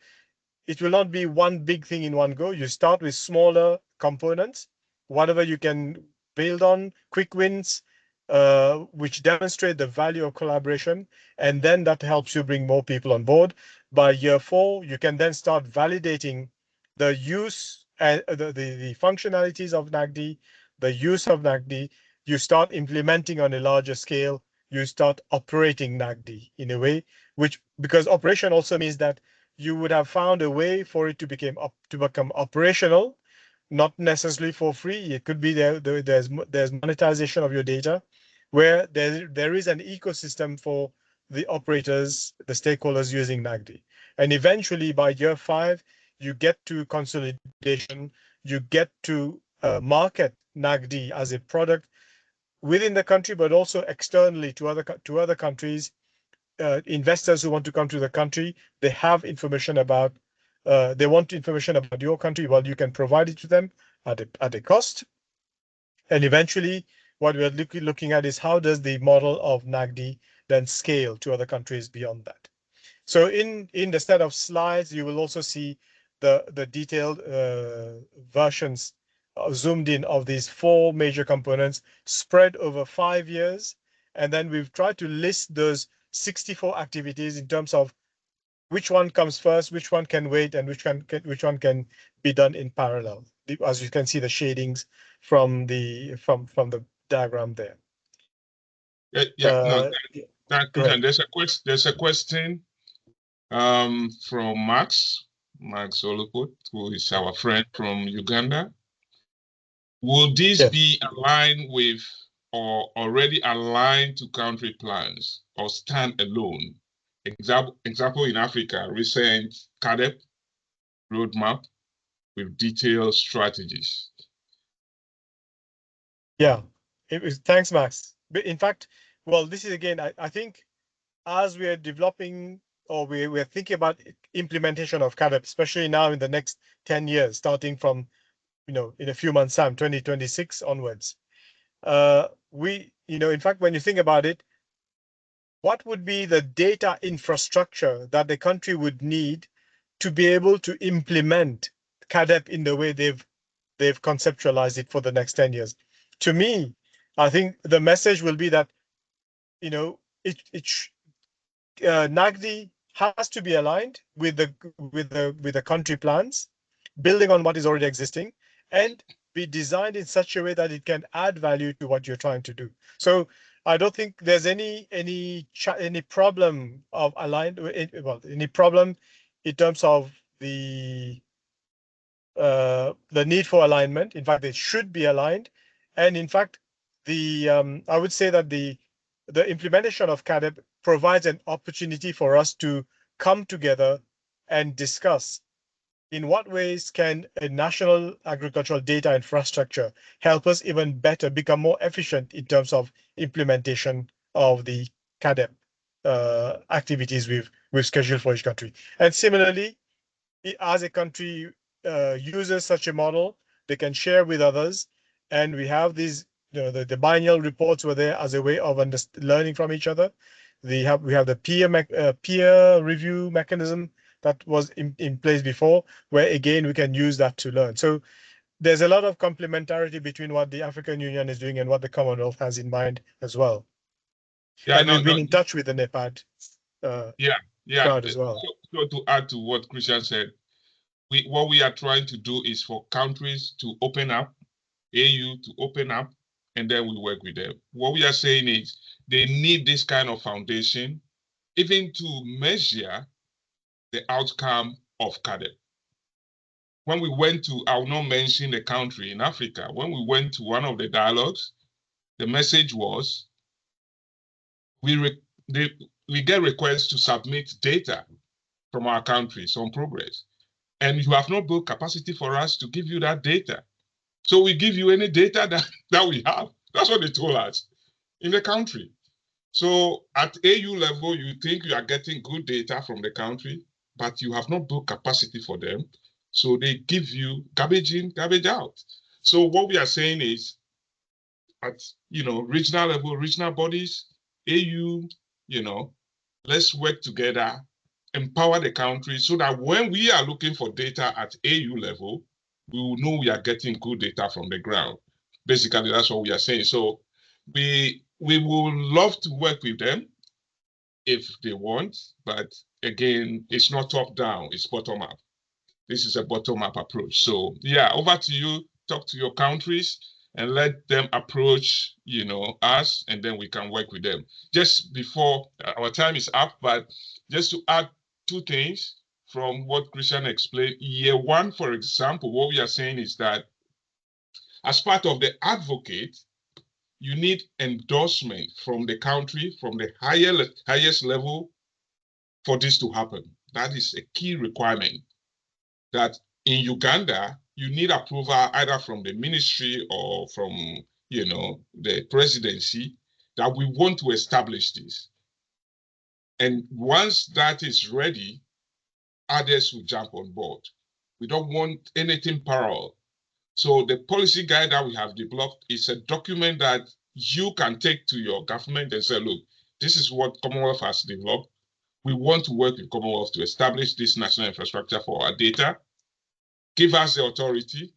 it will not be one big thing in one go. You start with smaller components, whatever you can build on, quick wins, which demonstrate the value of collaboration. And then that helps you bring more people on board. By year 4, you can then start validating the use and the functionalities of NAgDI, the use of NAgDI. You start implementing on a larger scale. You start operating NAgDI in a way, which, because operation also means that you would have found a way for it to become operational, not necessarily for free. It could be there's monetization of your data, where there is an ecosystem for the operators, the stakeholders using NAgDI. And eventually by year 5, you get to consolidation, you get to market NAgDI as a product within the country, but also externally to other countries. Investors who want to come to the country, they have information about, they want information about your country. Well, you can provide it to them at a cost. And eventually, what we're looking at is how does the model of NAgDI then scale to other countries beyond that. So in the set of slides, you will also see the detailed versions zoomed in of these 4 major components spread over 5 years. And then we've tried to list those 64 activities in terms of which one comes first, which one can wait, and which one can be done in parallel. As you can see, the shadings from the diagram there. There's a question from Max Oluput, who is our friend from Uganda. Will this be aligned with or already aligned to country plans or stand alone? Example in Africa, recent CADEP roadmap with detailed strategies. Yeah, thanks, Max. But in fact, well, this is again, I think as we are developing, or we're thinking about implementation of CADEP, especially now in the next 10 years, starting from, in a few months' time, 2026 onwards. In fact, when you think about it, what would be the data infrastructure that the country would need to be able to implement CADEP in the way they've conceptualized it for the next 10 years? To me, I think the message will be that, NAgDI has to be aligned with the country plans, building on what is already existing, and be designed in such a way that it can add value to what you're trying to do. So I don't think there's any problem of any problem in terms of the need for alignment. In fact, they should be aligned, and in fact, I would say that the implementation of CADEP provides an opportunity for us to come together and discuss in what ways can a national agricultural data infrastructure help us even better become more efficient in terms of implementation of the CADEP activities we've scheduled for each country. And similarly, as a country uses such a model, they can share with others, and we have these, the biennial reports were there as a way of learning from each other. We have the peer review mechanism that was in place before, where again we can use that to learn. So there's a lot of complementarity between what the African Union is doing and what the Commonwealth has in mind as well. Yeah, and we've been in touch with the NEPAD crowd as well. So to add to what Christian said, what we are trying to do is for countries to open up, AU to open up, and then we work with them. What we are saying is they need this kind of foundation, even to measure the outcome of CADEP. When we went to, I will not mention the country in Africa, when we went to one of the dialogues, the message was, we get requests to submit data from our countries on progress. And you have not built capacity for us to give you that data. So we give you any data that we have. That's what they told us in the country. So at AU level, you think you are getting good data from the country, but you have not built capacity for them. So they give you garbage in, garbage out. So what we are saying is at, regional level, regional bodies, AU, let's work together, empower the country so that when we are looking for data at AU level, we will know we are getting good data from the ground. Basically, that's what we are saying. So we will love to work with them if they want, but again, it's not top down, it's bottom up. This is a bottom up approach. So yeah, over to you, talk to your countries and let them approach, us, and then we can work with them. Just before our time is up, but just to add two things from what Christian explained. Year one, for example, what we are saying is that as part of the advocate, you need endorsement from the country, from the highest level for this to happen. That is a key requirement. That in Uganda, you need approval either from the ministry or from, the presidency that we want to establish this. And once that is ready, others will jump on board. We don't want anything parallel. So the policy guide that we have developed is a document that you can take to your government and say, look, this is what Commonwealth has developed. We want to work with Commonwealth to establish this national infrastructure for our data. Give us the authority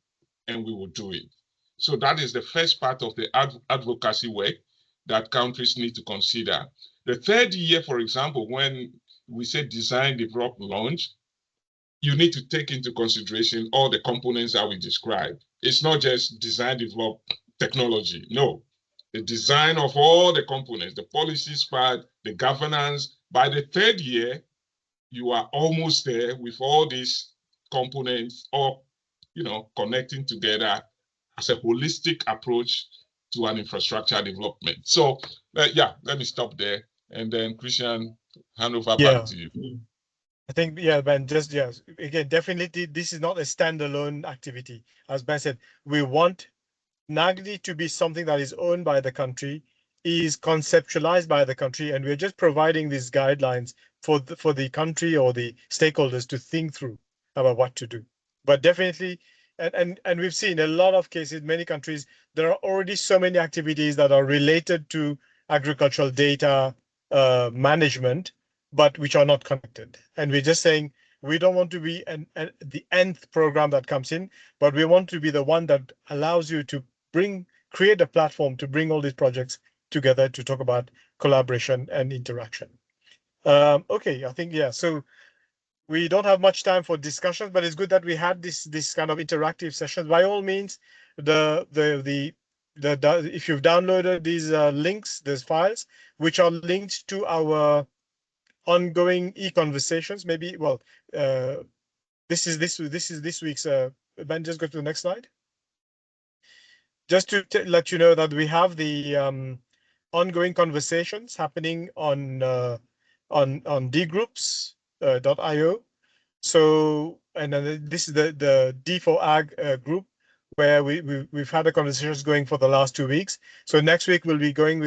and we will do it. So that is the first part of the advocacy work that countries need to consider. The third year, for example, when we say design, develop, launch, you need to take into consideration all the components that we described. It's not just design, develop technology. No, the design of all the components, the policies part, the governance. By the third year, you are almost there with all these components, all connecting together as a holistic approach to an infrastructure development. So yeah, let me stop there, and then Christian, hand over back to you. I think, Ben, again, definitely this is not a standalone activity. As Ben said, we want NAgDI to be something that is owned by the country, is conceptualized by the country, and we're just providing these guidelines for the country or the stakeholders to think through about what to do. But definitely, and we've seen a lot of cases, many countries, there are already so many activities that are related to agricultural data management, but which are not connected. And we're just saying we don't want to be the nth program that comes in, but we want to be the one that allows you to create a platform to bring all these projects together to talk about collaboration and interaction. Okay, I think, so we don't have much time for discussions, but it's good that we had this kind of interactive sessions. By all means, if you've downloaded these links, these files, which are linked to our ongoing e-conversations, maybe, this is this week's, Ben, just go to the next slide. Just to let you know that we have the ongoing conversations happening on dgroups.io. So, and then this is the D4Ag group where we've had the conversations going for the last 2 weeks. So next week we'll be going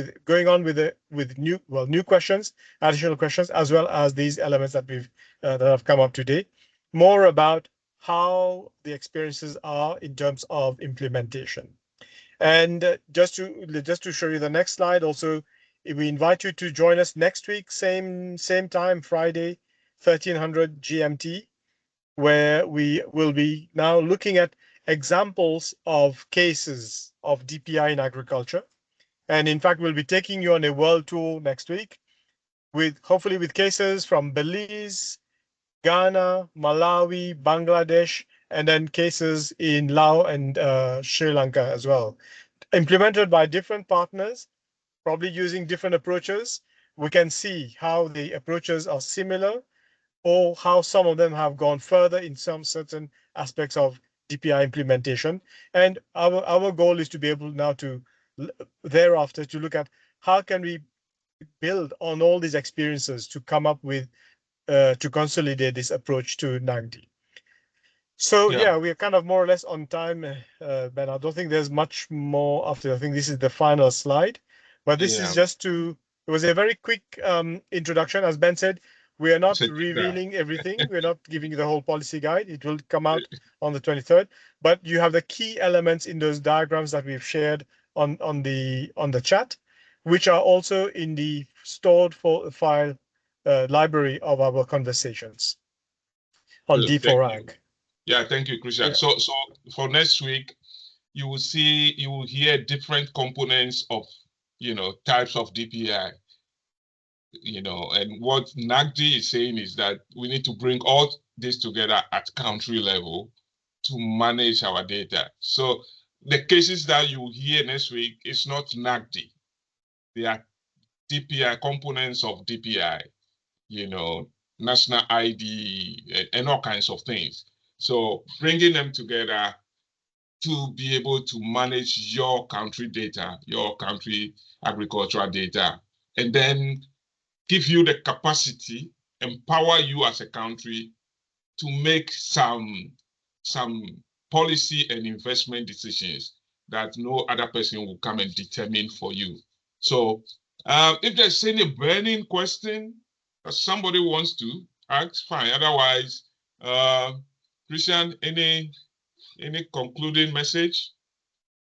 on with new questions, additional questions, as well as these elements that that have come up today, more about how the experiences are in terms of implementation. And just to show you the next slide, also, we invite you to join us next week, same time, Friday, 1300 GMT, where we will be now looking at examples of cases of DPI in agriculture. And in fact, we'll be taking you on a world tour next week, hopefully with cases from Belize, Ghana, Malawi, Bangladesh, and then cases in Laos and Sri Lanka as well, implemented by different partners, probably using different approaches. We can see how the approaches are similar or how some of them have gone further in some certain aspects of DPI implementation. And our goal is to be able now to thereafter to look at how can we build on all these experiences to come up with, to consolidate this approach to NAgDI. So yeah, we are kind of more or less on time, Ben. I don't think there's much more after. I think this is the final slide, but this is just to, it was a very quick introduction. As Ben said, we are not revealing everything. We're not giving you the whole policy guide. It will come out on the 23rd, but you have the key elements in those diagrams that we've shared on the chat, which are also in the stored file library of our conversations on D4Ag. Yeah, thank you, Christian. So for next week, you will hear different components of, types of DPI, and what NAgDI is saying is that we need to bring all this together at country level to manage our data. So the cases that you will hear next week is not NAgDI. They are DPI, components of DPI, national ID, and all kinds of things. So bringing them together to be able to manage your country data, your country agricultural data, and then give you the capacity, empower you as a country to make some policy and investment decisions that no other person will come and determine for you. So if there's any burning question that somebody wants to ask, fine. Otherwise, Christian, any concluding message?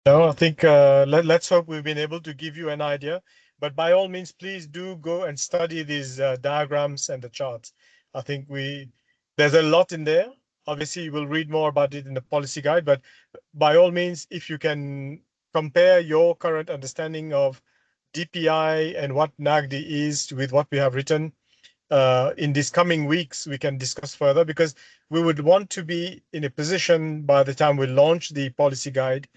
No, I think let's hope we've been able to give you an idea. But by all means, please do go and study these diagrams and the charts. I think there's a lot in there. Obviously, you will read more about it in the policy guide. But by all means, if you can compare your current understanding of DPI and what NAgDI is with what we have written, in these coming weeks, we can discuss further, because we would want to be in a position by the time we launch the policy guide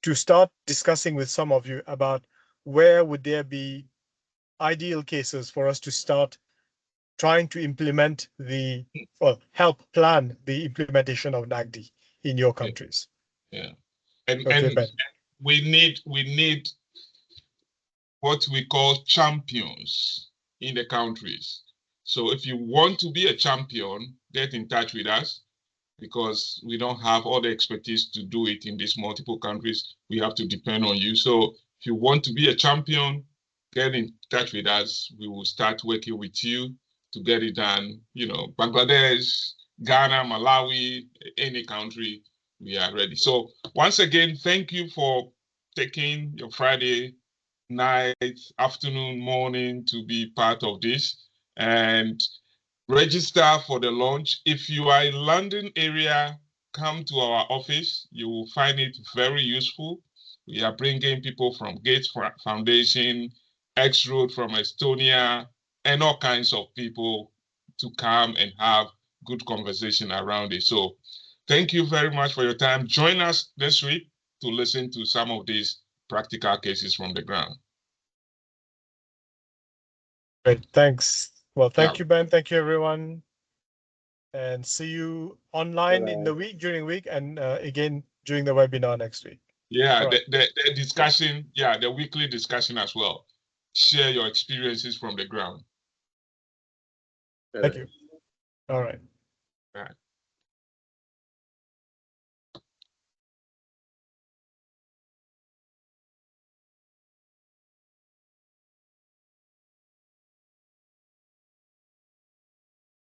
to start discussing with some of you about where would there be ideal cases for us to start trying to implement help plan the implementation of NAgDI in your countries. Yeah. And okay, Ben. we need what we call champions in the countries. So if you want to be a champion, get in touch with us, because we don't have all the expertise to do it in these multiple countries. We have to depend on you. So if you want to be a champion, get in touch with us. We will start working with you to get it done. Bangladesh, Ghana, Malawi, any country, we are ready. So once again, thank you for taking your Friday night, afternoon, morning to be part of this. And register for the launch. If you are in London area, come to our office. You will find it very useful. We are bringing people from Gates Foundation, X-Road from Estonia, and all kinds of people to come and have good conversation around it. So thank you very much for your time. Join us this week to listen to some of these practical cases from the ground. Great, thanks. Well, thank you, Ben. Thank you, everyone. And see you online in the week, during the week, and again during the webinar next week. Yeah, right. the discussion, the weekly discussion as well. Share your experiences from the ground. Thank you. All right. All right.